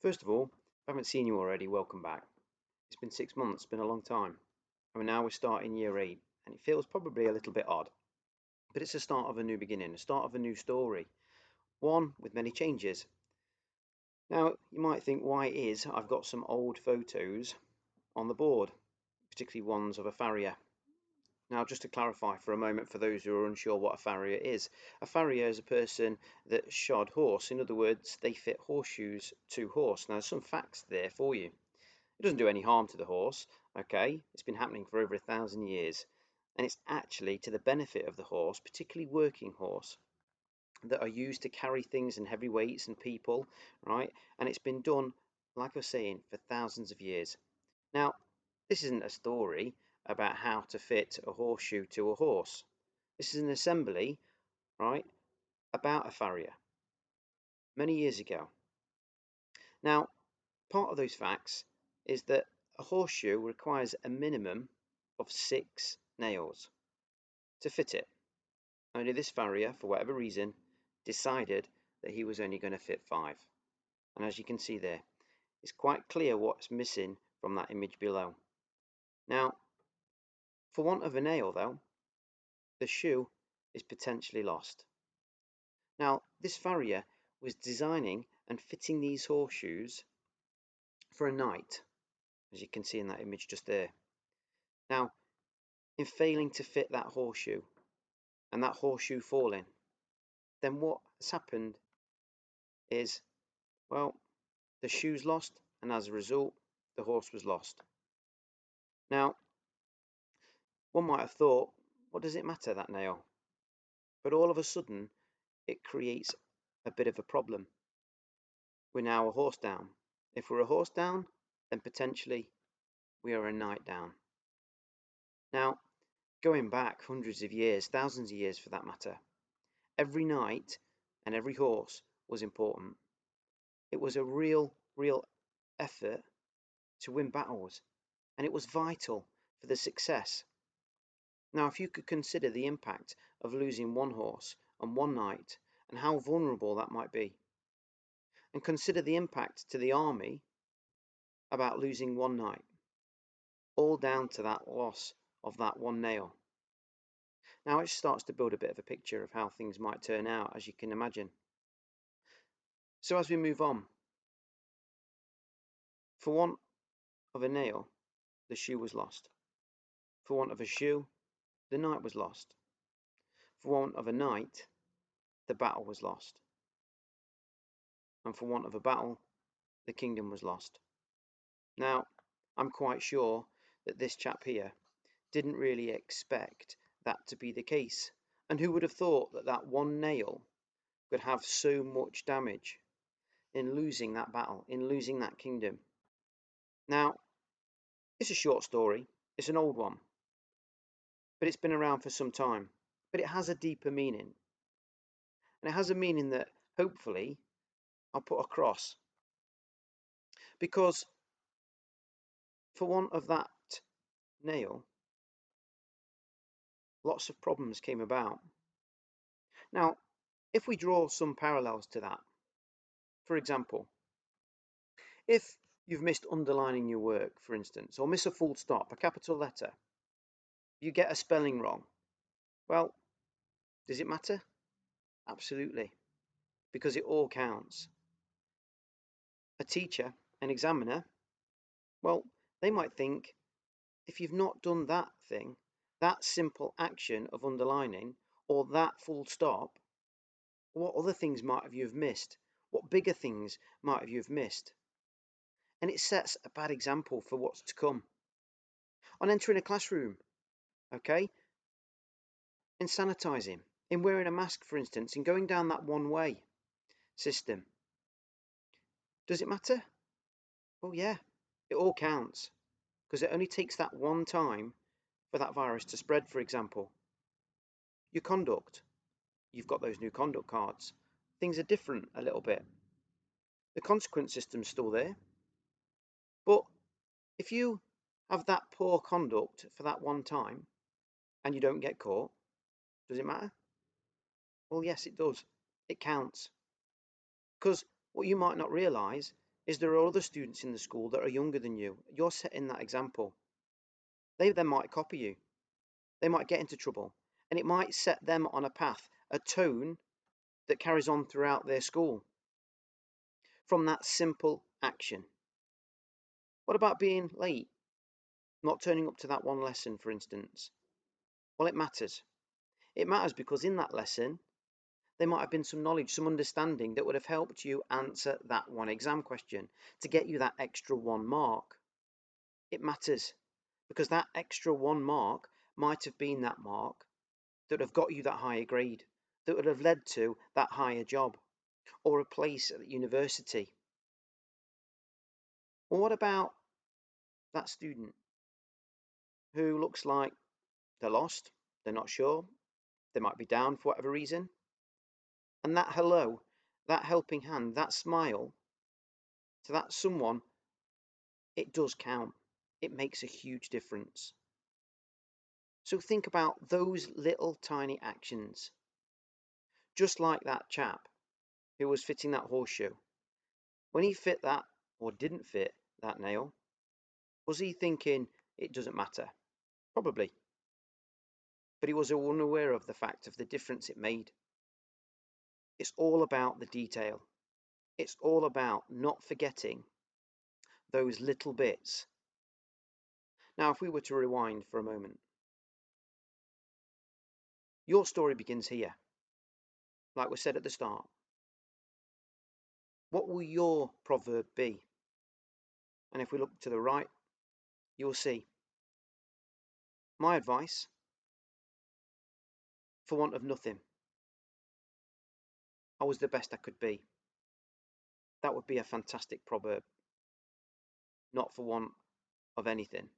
First of all, if I haven't seen you already, welcome back. It's been 6 months, it's been a long time. And now we're starting year 8, and it feels probably a little bit odd. But it's the start of a new beginning, the start of a new story, one with many changes. Now, you might think why it is I've got some old photos on the board, particularly ones of a farrier. Now, just to clarify for a moment for those who are unsure what a farrier is a person that shod horse. In other words, they fit horseshoes to horse. Now, there's some facts there for you. It doesn't do any harm to the horse, okay? It's been happening for over 1,000 years. And it's actually to the benefit of the horse, particularly working horse, that are used to carry things and heavy weights and people, right? And it's been done, like I was saying, for thousands of years. Now, this isn't a story about how to fit a horseshoe to a horse. This is an assembly, right, about a farrier many years ago. Now, part of those facts is that a horseshoe requires a minimum of 6 nails to fit it. Only this farrier, for whatever reason, decided that he was only going to fit 5. And as you can see there, it's quite clear what's missing from that image below. Now, for want of a nail though, the shoe is potentially lost. Now, this farrier was designing and fitting these horseshoes for a night, as you can see in that image just there. Now, in failing to fit that horseshoe, and that horseshoe falling, then what has happened is, well, the shoe's lost, and as a result, the horse was lost. Now, one might have thought, what does it matter, that nail? But all of a sudden, it creates a bit of a problem. We're now a horse down. If we're a horse down, then potentially we are a knight down. Now, going back hundreds of years, thousands of years for that matter, every knight and every horse was important. It was a real effort to win battles, and it was vital for the success. Now, if you could consider the impact of losing one horse and one knight, and how vulnerable that might be, and consider the impact to the army about losing one knight, all down to that loss of that one nail. Now it starts to build a bit of a picture of how things might turn out, as you can imagine. So as we move on, for want of a nail, the shoe was lost. For want of a shoe, the knight was lost. For want of a knight, the battle was lost. And for want of a battle, the kingdom was lost. Now, I'm quite sure that this chap here didn't really expect that to be the case. And who would have thought that that one nail could have so much damage in losing that battle, in losing that kingdom? Now, it's a short story, it's an old one, but it's been around for some time. But it has a deeper meaning. And it has a meaning that hopefully I'll put across. Because for want of that nail, lots of problems came about. Now, if we draw some parallels to that, for example, if you've missed underlining your work, for instance, or miss a full stop, a capital letter, you get a spelling wrong. Well, does it matter? Absolutely, because it all counts. A teacher, an examiner, well, they might think, if you've not done that thing, that simple action of underlining, or that full stop, what other things might you have missed? What bigger things might you have missed? And it sets a bad example for what's to come. On entering a classroom, okay, in sanitizing, in wearing a mask, for instance, in going down that one-way system. Does it matter? Well, yeah, it all counts, because it only takes that one time for that virus to spread, for example. Your conduct, you've got those new conduct cards. Things are different a little bit. The consequence system's still there. But if you have that poor conduct for that one time and you don't get caught, does it matter? Well, yes, it does. It counts. Because what you might not realise is there are other students in the school that are younger than you. You're setting that example. They then might copy you. They might get into trouble. And it might set them on a path, a tone that carries on throughout their school from that simple action. What about being late? Not turning up to that one lesson, for instance? Well, it matters. It matters because in that lesson, there might have been some knowledge, some understanding that would have helped you answer that one exam question to get you that extra 1 mark. It matters because that extra 1 mark might have been that mark that would have got you that higher grade, that would have led to that higher job or a place at the university. Or what about that student who looks like they're lost, they're not sure, they might be down for whatever reason? And that hello, that helping hand, that smile to that someone, it does count. It makes a huge difference. So think about those little tiny actions. Just like that chap who was fitting that horseshoe. When he fit that or didn't fit that nail, was he thinking it doesn't matter? Probably. But he was unaware of the fact of the difference it made. It's all about the detail. It's all about not forgetting those little bits. Now, if we were to rewind for a moment, your story begins here, like we said at the start. What will your proverb be? And if we look to the right, you'll see my advice: for want of nothing, I was the best I could be. That would be a fantastic proverb, not for want of anything.